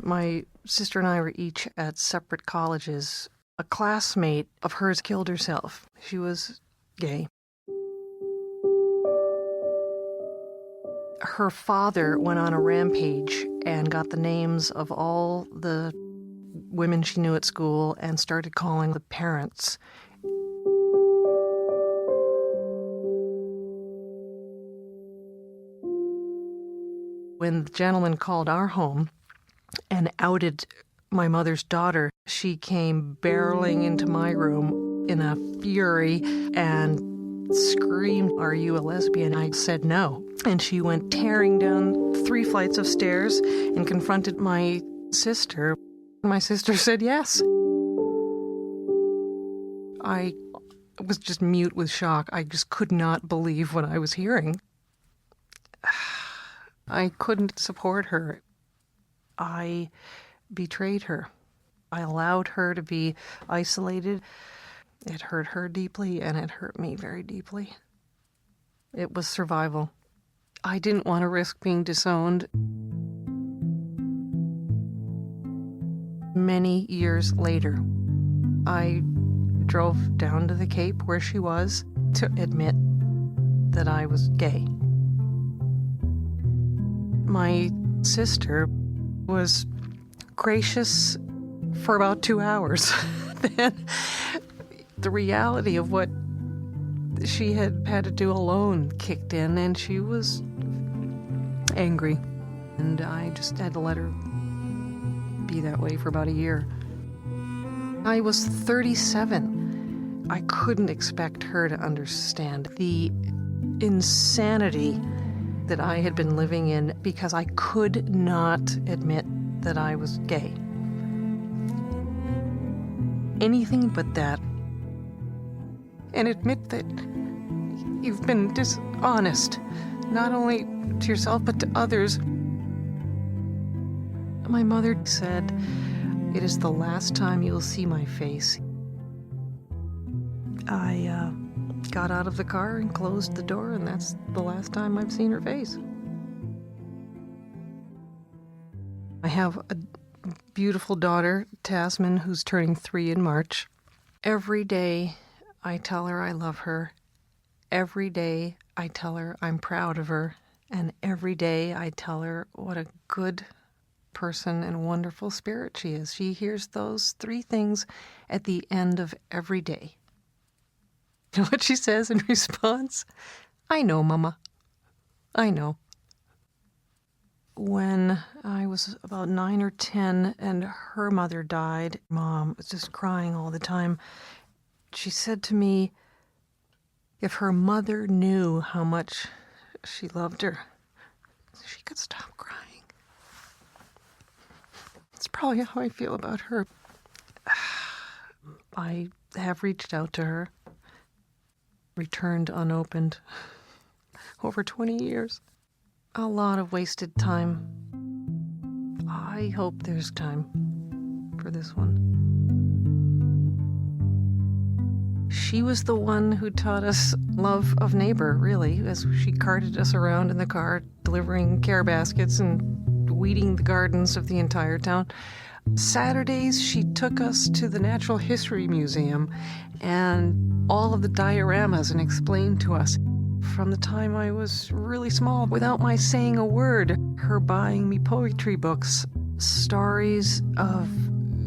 my sister and I were each at separate colleges. A classmate of hers killed herself. She was gay. Her father went on a rampage and got the names of all the women she knew at school and started calling the parents. When the gentleman called our home and outed my mother's daughter, she came barreling into my room in a fury and screamed, "Are you a lesbian?" I said no. And she went tearing down 3 flights of stairs and confronted my sister. My sister said yes. I was just mute with shock. I just could not believe what I was hearing. I couldn't support her. I betrayed her. I allowed her to be isolated. It hurt her deeply, and it hurt me very deeply. It was survival. I didn't want to risk being disowned. Many years later, I drove down to the Cape where she was to admit that I was gay. My sister was gracious for about 2 hours. Then the reality of what she had to do alone kicked in, and she was angry. And I just had to let her be that way for about a year. I was 37. I couldn't expect her to understand the insanity that I had been living in because I could not admit that I was gay. Anything but that. And admit that you've been dishonest, not only to yourself but to others. My mother said, "It is the last time you'll see my face." I got out of the car and closed the door, and that's the last time I've seen her face. I have a beautiful daughter, Tasman, who's turning 3 in March. Every day I tell her I love her. Every day I tell her I'm proud of her. And every day I tell her what a good person and wonderful spirit she is. She hears those 3 things at the end of every day. You know what she says in response? "I know, Mama. I know." When I was about 9 or 10 and her mother died, Mom was just crying all the time. She said to me, if her mother knew how much she loved her, she could stop crying. That's probably how I feel about her. I have reached out to her, returned unopened, over 20 years. A lot of wasted time. I hope there's time for this one. She was the one who taught us love of neighbor, really, as she carted us around in the car, delivering care baskets and weeding the gardens of the entire town. Saturdays, she took us to the Natural History Museum and all of the dioramas and explained to us from the time I was really small, without my saying a word, her buying me poetry books, stories of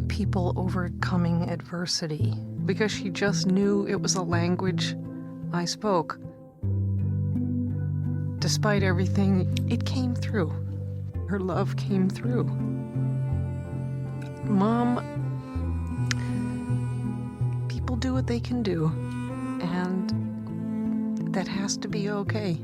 people overcoming adversity, because she just knew it was a language I spoke. Despite everything, it came through. Her love came through. Mom, people do what they can do, and that has to be okay.